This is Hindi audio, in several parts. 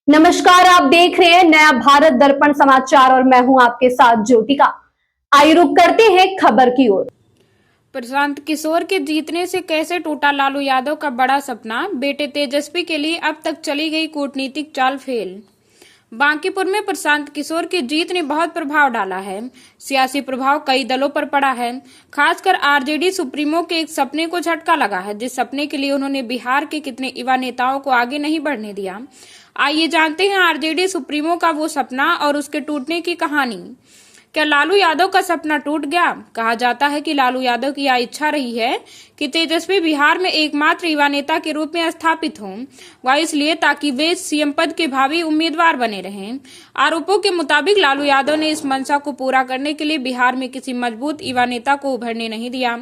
नमस्कार, आप देख रहे हैं नया भारत दर्पण समाचार और मैं हूं आपके साथ ज्योतिका। आइए रुक करते हैं खबर की ओर। प्रशांत किशोर के जीतने से कैसे टूटा लालू यादव का बड़ा सपना, बेटे तेजस्वी के लिए अब तक चली गई कूटनीतिक चाल फेल। बांकीपुर में प्रशांत किशोर की जीत ने बहुत प्रभाव डाला है। सियासी प्रभाव कई दलों पर पड़ा है। खासकर आरजेडी सुप्रीमो के एक सपने को झटका लगा है, जिस सपने के लिए उन्होंने बिहार के कितने युवा नेताओं को आगे नहीं बढ़ने दिया। आइए जानते हैं आरजेडी सुप्रीमो का वो सपना और उसके टूटने की कहानी। क्या लालू यादव का सपना टूट गया? कहा जाता है कि लालू यादव की यह इच्छा रही है कि तेजस्वी बिहार में एकमात्र युवा नेता के रूप में स्थापित हों, वह इसलिए ताकि वे सीएम पद के भावी उम्मीदवार बने रहें। आरोपों के मुताबिक लालू यादव ने इस मंशा को पूरा करने के लिए बिहार में किसी मजबूत युवा नेता को उभरने नहीं दिया,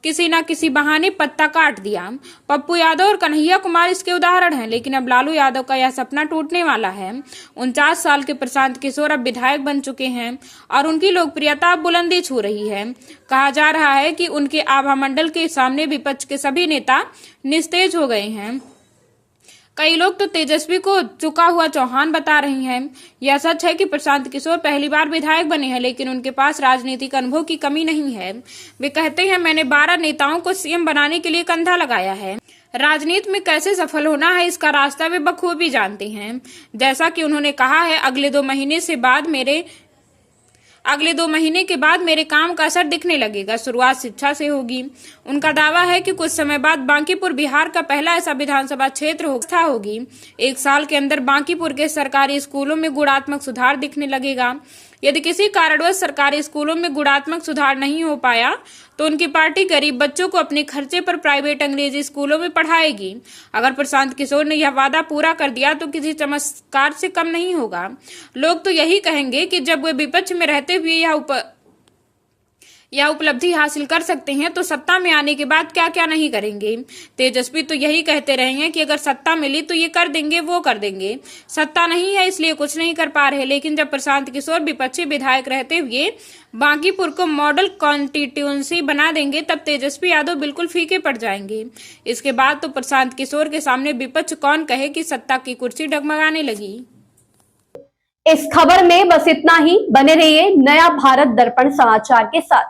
किसी न किसी बहाने पत्ता काट दिया। पप्पू यादव और कन्हैया कुमार इसके उदाहरण हैं, लेकिन अब लालू यादव का यह सपना टूटने वाला है। 49 साल के प्रशांत किशोर अब विधायक बन चुके हैं और उनकी लोकप्रियता अब बुलंदी छू रही है। कहा जा रहा है कि उनके आभा मंडल के सामने विपक्ष के सभी नेता निस्तेज हो गए हैं। कई लोग तो तेजस्वी को चुका हुआ चौहान बता रहे हैं। यह सच है कि प्रशांत किशोर पहली बार विधायक बने हैं, लेकिन उनके पास राजनीतिक अनुभव की कमी नहीं है। वे कहते हैं, मैंने 12 नेताओं को सीएम बनाने के लिए कंधा लगाया है। राजनीति में कैसे सफल होना है, इसका रास्ता वे बखूबी जानते हैं। जैसा कि उन्होंने कहा है, अगले 2 महीने के बाद मेरे काम का असर दिखने लगेगा। शुरुआत शिक्षा से होगी। उनका दावा है कि कुछ समय बाद बांकीपुर बिहार का पहला ऐसा विधानसभा क्षेत्र होगी। 1 साल के अंदर बांकीपुर के सरकारी स्कूलों में गुणात्मक सुधार दिखने लगेगा। यदि किसी कारणवश सरकारी स्कूलों में गुणात्मक सुधार नहीं हो पाया तो उनकी पार्टी गरीब बच्चों को अपने खर्चे पर प्राइवेट अंग्रेजी स्कूलों में पढ़ाएगी। अगर प्रशांत किशोर ने यह वादा पूरा कर दिया तो किसी चमत्कार से कम नहीं होगा। लोग तो यही कहेंगे कि जब वे विपक्ष में रहते हुए यह उपलब्धि हासिल कर सकते हैं तो सत्ता में आने के बाद क्या क्या नहीं करेंगे। तेजस्वी तो यही कहते रहे हैं कि अगर सत्ता मिली तो ये कर देंगे, वो कर देंगे। सत्ता नहीं है इसलिए कुछ नहीं कर पा रहे, लेकिन जब प्रशांत किशोर विपक्षी विधायक रहते हुए बांकीपुर को मॉडल कॉन्स्टिट्यूएंसी बना देंगे तब तेजस्वी यादव बिल्कुल फीके पड़ जाएंगे। इसके बाद तो प्रशांत किशोर के सामने विपक्ष कौन कहे कि सत्ता की कुर्सी डगमगाने लगी। इस खबर में बस इतना ही। बने रहिए नया भारत दर्पण समाचार के साथ।